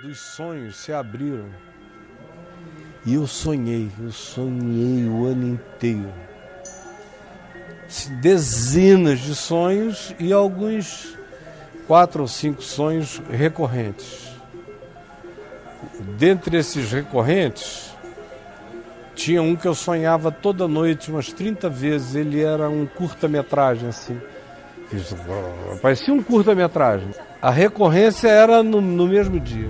dos sonhos se abriram. E eu sonhei o ano inteiro. Dezenas de sonhos e alguns 4 ou 5 sonhos recorrentes. Dentre esses recorrentes, tinha um que eu sonhava toda noite, umas 30 vezes. Ele era um curta-metragem, assim. Parecia um curta-metragem. A recorrência era no mesmo dia.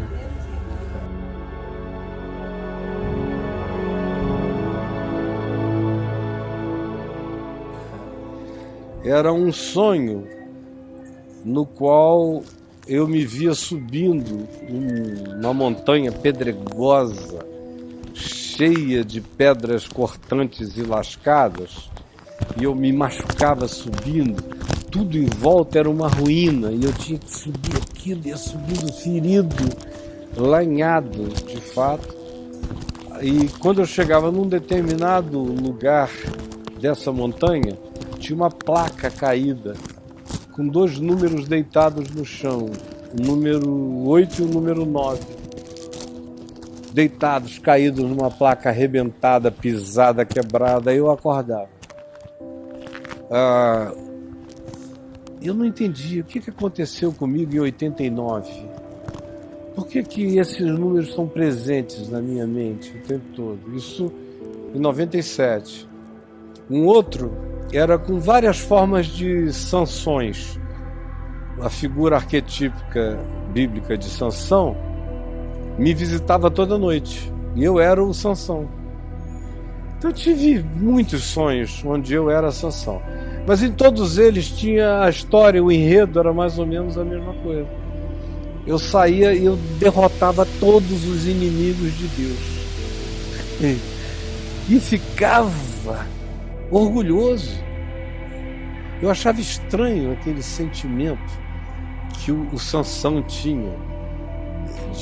Era um sonho no qual eu me via subindo uma montanha pedregosa, cheia de pedras cortantes e lascadas, e eu me machucava subindo. Tudo em volta era uma ruína, e eu tinha que subir aquilo, ia subindo ferido, lanhado, de fato. E quando eu chegava num determinado lugar dessa montanha, tinha uma placa caída, com 2 números deitados no chão, o número 8 e o número 9. Deitados, caídos numa placa arrebentada, pisada, quebrada. Aí eu acordava. Eu não entendi o que aconteceu comigo em 89. Por que esses números estão presentes na minha mente o tempo todo? Isso em 97. Um outro era com várias formas de sanções. A figura arquetípica bíblica de Sansão me visitava toda noite. E eu era o Sansão. Então eu tive muitos sonhos onde eu era Sansão. Mas em todos eles tinha a história, o enredo era mais ou menos a mesma coisa. Eu saía e eu derrotava todos os inimigos de Deus. E ficava orgulhoso. Eu achava estranho aquele sentimento que o Sansão tinha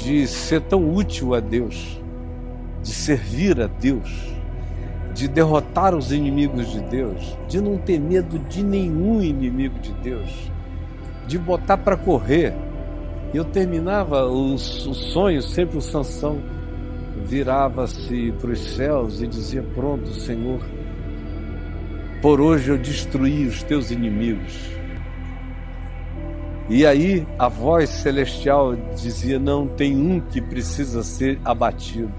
de ser tão útil a Deus, de servir a Deus, de derrotar os inimigos de Deus, de não ter medo de nenhum inimigo de Deus, de botar para correr. Eu terminava o sonho, sempre o Sansão virava-se para os céus e dizia: pronto, Senhor, por hoje eu destruí os teus inimigos. E aí a voz celestial dizia: não, tem um que precisa ser abatido.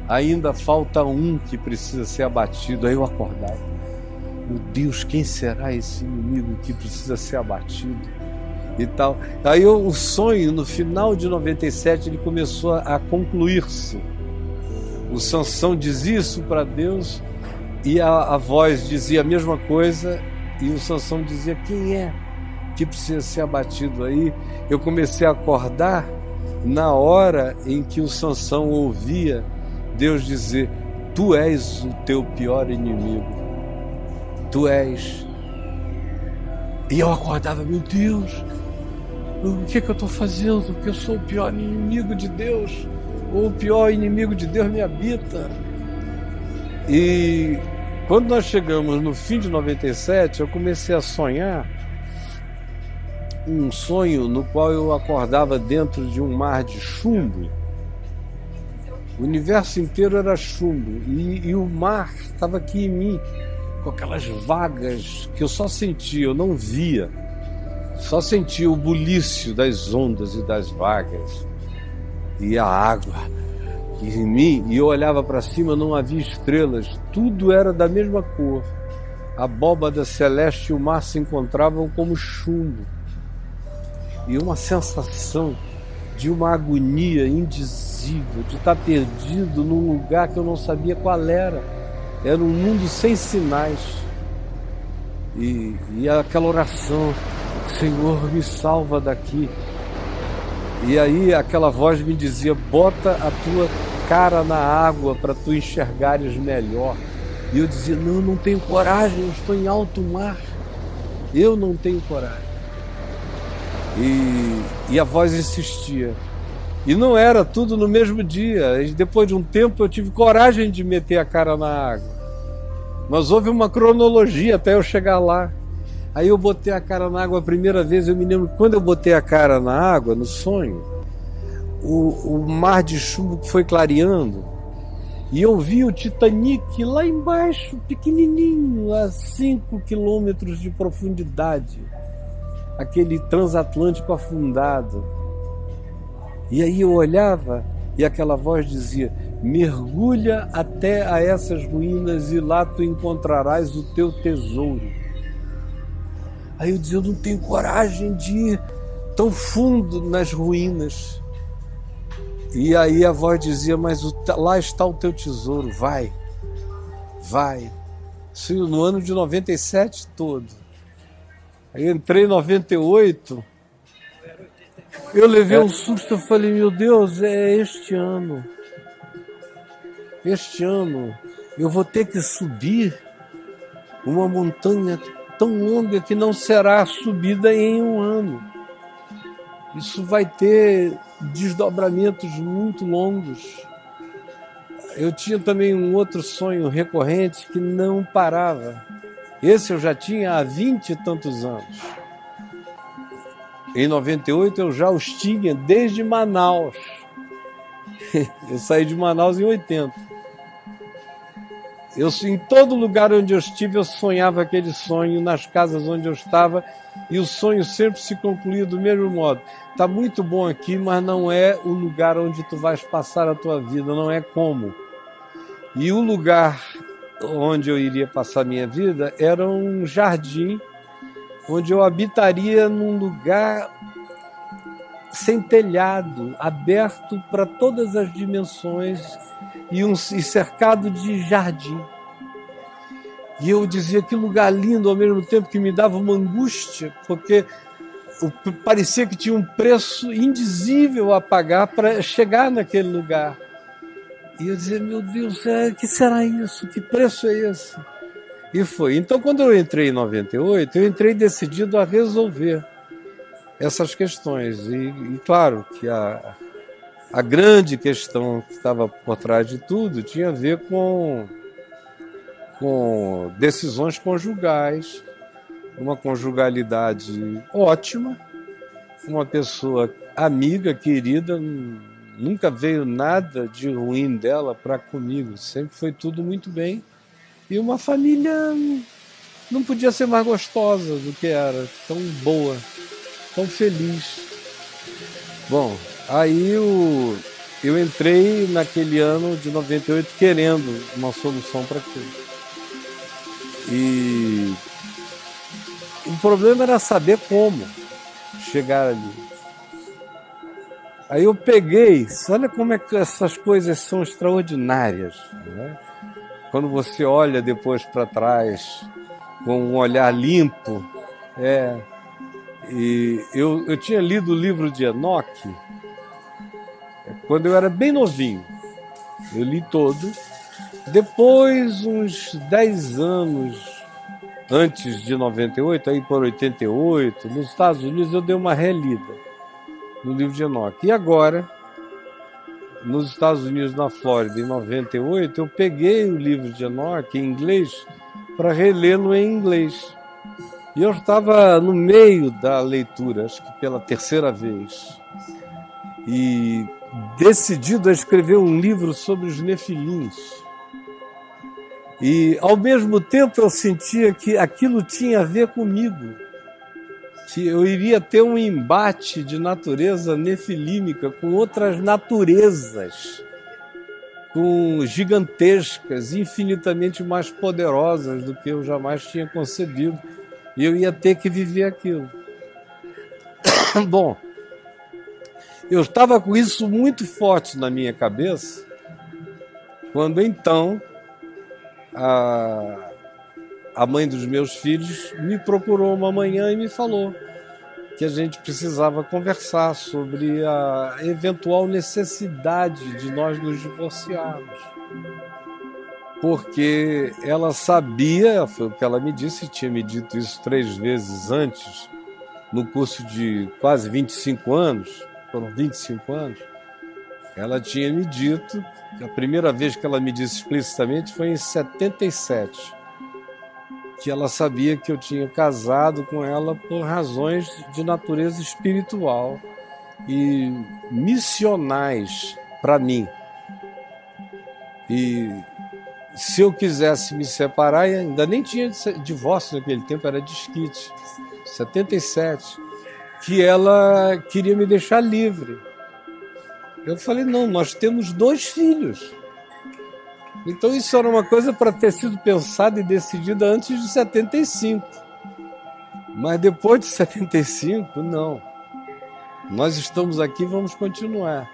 Ainda falta um que precisa ser abatido. Aí eu acordava: meu Deus, quem será esse inimigo que precisa ser abatido? E tal. Aí o sonho, no final de 97, ele começou a concluir-se. O Sansão dizia isso para Deus, e a voz dizia a mesma coisa, e o Sansão dizia: quem é que precisa ser abatido? Aí eu comecei a acordar na hora em que o Sansão ouvia Deus dizer: tu és o teu pior inimigo, tu és. E eu acordava: meu Deus, o que eu estou fazendo? Porque eu sou o pior inimigo de Deus, ou o pior inimigo de Deus me habita. E quando nós chegamos no fim de 97, eu comecei a sonhar um sonho no qual eu acordava dentro de um mar de chumbo. O universo inteiro era chumbo e o mar estava aqui em mim, com aquelas vagas que eu só sentia, eu não via. Só sentia o bulício das ondas e das vagas. E a água em mim, e eu olhava para cima, não havia estrelas, tudo era da mesma cor. A abóbada celeste e o mar se encontravam como chumbo. E uma sensação de uma agonia indizível, de estar perdido num lugar que eu não sabia qual era. Era um mundo sem sinais. E aquela oração: Senhor, me salva daqui. E aí aquela voz me dizia: bota a tua cara na água para tu enxergares melhor. E eu dizia: não tenho coragem, eu estou em alto mar, eu não tenho coragem. E a voz insistia. E não era tudo no mesmo dia. E depois de um tempo eu tive coragem de meter a cara na água. Mas houve uma cronologia até eu chegar lá. Aí eu botei a cara na água a primeira vez, eu me lembro, quando eu botei a cara na água, no sonho, o mar de chumbo foi clareando, e eu vi o Titanic lá embaixo, pequenininho, a 5 quilômetros de profundidade, aquele transatlântico afundado. E aí eu olhava e aquela voz dizia: mergulha até a essas ruínas e lá tu encontrarás o teu tesouro. Aí eu dizia: eu não tenho coragem de ir tão fundo nas ruínas. E aí a voz dizia: mas lá está o teu tesouro, vai, vai. Isso no ano de 97 todo. Aí eu entrei em 98, eu levei um susto, eu falei: meu Deus, é este ano eu vou ter que subir uma montanha tão longa que não será subida em um ano. Isso vai ter desdobramentos muito longos. Eu tinha também um outro sonho recorrente que não parava. Esse eu já tinha há 20 e tantos anos. Em 98 eu já os tinha desde Manaus. Eu saí de Manaus em 80. Em todo lugar onde eu estive, eu sonhava aquele sonho, nas casas onde eu estava, e o sonho sempre se concluía do mesmo modo. Está muito bom aqui, mas não é o lugar onde tu vais passar a tua vida, não é como. E o lugar onde eu iria passar a minha vida era um jardim, onde eu habitaria num lugar sem telhado, aberto para todas as dimensões e cercado de jardim. E eu dizia: que lugar lindo, ao mesmo tempo que me dava uma angústia, porque parecia que tinha um preço indizível a pagar para chegar naquele lugar. E eu dizia: meu Deus, que será isso? Que preço é esse? E foi. Então, quando eu entrei em 98, eu entrei decidido a resolver essas questões. E claro que a grande questão que estava por trás de tudo tinha a ver com decisões conjugais, uma conjugalidade ótima, uma pessoa amiga, querida, nunca veio nada de ruim dela para comigo, sempre foi tudo muito bem, e uma família não podia ser mais gostosa do que era, tão boa, tão feliz. Bom, aí eu entrei naquele ano de 98 querendo uma solução para aquilo. E o problema era saber como chegar ali. Aí eu peguei, olha como é que essas coisas são extraordinárias, né? Quando você olha depois para trás com um olhar limpo. E eu tinha lido o livro de Enoque quando eu era bem novinho. Eu li todo. Depois, uns 10 anos antes de 98, aí por 88, nos Estados Unidos, eu dei uma relida no livro de Enoque. E agora, nos Estados Unidos, na Flórida, em 98, eu peguei o livro de Enoque em inglês para relê-lo em inglês. E eu estava no meio da leitura, acho que pela terceira vez, e decidido a escrever um livro sobre os nefilins. E, ao mesmo tempo, eu sentia que aquilo tinha a ver comigo, que eu iria ter um embate de natureza nefilímica com outras naturezas, com gigantescas, infinitamente mais poderosas do que eu jamais tinha concebido. E eu ia ter que viver aquilo. Bom, eu estava com isso muito forte na minha cabeça, quando então a mãe dos meus filhos me procurou uma manhã e me falou que a gente precisava conversar sobre a eventual necessidade de nós nos divorciarmos. Porque ela sabia, foi o que ela me disse, tinha me dito isso 3 vezes antes, no curso de quase 25 anos, foram 25 anos, ela tinha me dito, a primeira vez que ela me disse explicitamente foi em 77. que ela sabia que eu tinha casado com ela por razões de natureza espiritual e missionais para mim. E se eu quisesse me separar, ainda nem tinha divórcio naquele tempo, era desquite, 77, que ela queria me deixar livre. Eu falei, não, nós temos 2 filhos. Então isso era uma coisa para ter sido pensada e decidida antes de 75. Mas depois de 75, não. Nós estamos aqui, vamos continuar.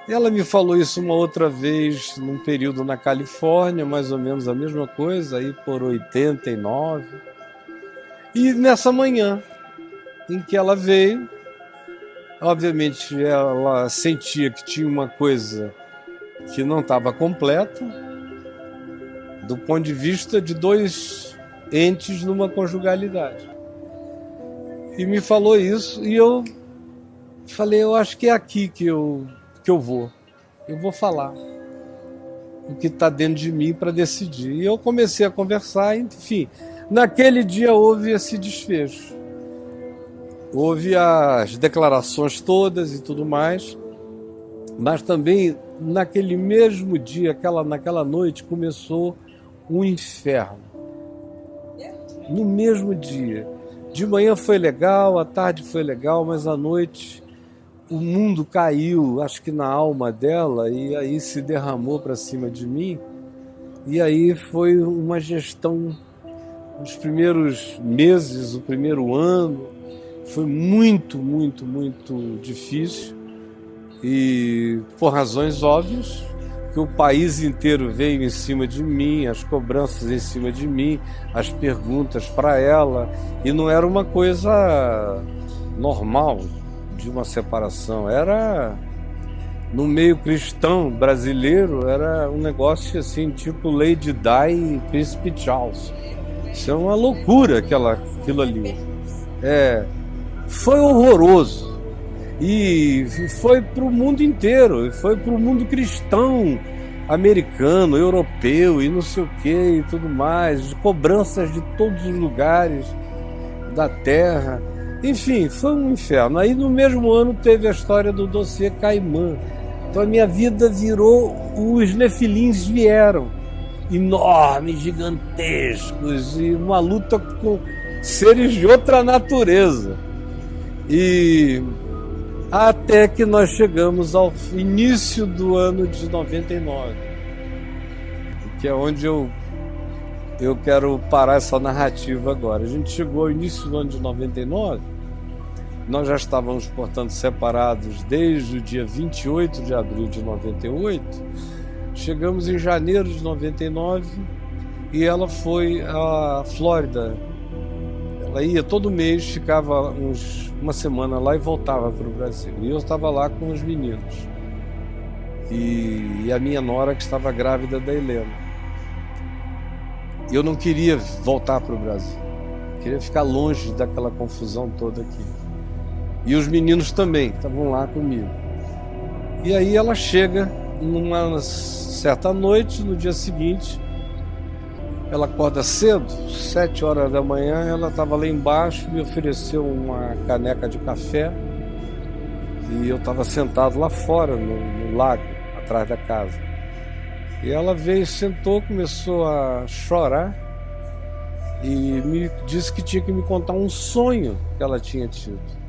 Ela me falou isso uma outra vez, num período na Califórnia, mais ou menos a mesma coisa, aí por 89. E nessa manhã em que ela veio, obviamente ela sentia que tinha uma coisa que não estava completa, do ponto de vista de 2 entes numa conjugalidade. E me falou isso, e eu falei, eu acho que é aqui que eu vou falar o que está dentro de mim para decidir. E eu comecei a conversar, enfim, naquele dia houve esse desfecho. Houve as declarações todas e tudo mais, mas também naquele mesmo dia, naquela noite, começou um inferno. No mesmo dia. De manhã foi legal, à tarde foi legal, mas à noite o mundo caiu, acho que na alma dela, e aí se derramou para cima de mim. E aí foi uma gestão, os primeiros meses, o primeiro ano, foi muito, muito, muito difícil. E por razões óbvias, que o país inteiro veio em cima de mim, as cobranças em cima de mim, as perguntas para ela, e não era uma coisa normal de uma separação, era no meio cristão brasileiro, era um negócio assim, tipo Lady Di e Príncipe Charles. Isso é uma loucura aquilo ali. Foi horroroso. E foi para o mundo inteiro, foi para o mundo cristão, americano, europeu e não sei o que e tudo mais, de cobranças de todos os lugares da terra. Enfim, foi um inferno. Aí no mesmo ano teve a história do dossiê Caimã. Então a minha vida virou, os nefilins vieram, enormes, gigantescos, e uma luta com seres de outra natureza. E até que nós chegamos ao início do ano de 99, que é onde eu quero parar essa narrativa agora. A gente chegou ao início do ano de 99, nós já estávamos, portanto, separados desde o dia 28 de abril de 98, chegamos em janeiro de 99 e ela foi à Flórida. Ela ia todo mês, ficava uma semana lá e voltava para o Brasil. E eu estava lá com os meninos. E a minha nora, que estava grávida da Helena. Eu não queria voltar para o Brasil. Queria ficar longe daquela confusão toda aqui. E os meninos também, estavam lá comigo. E aí ela chega numa certa noite, no dia seguinte. Ela acorda cedo, 7 horas da manhã, ela estava lá embaixo, me ofereceu uma caneca de café e eu estava sentado lá fora, no lago, atrás da casa. E ela veio, sentou, começou a chorar e me disse que tinha que me contar um sonho que ela tinha tido.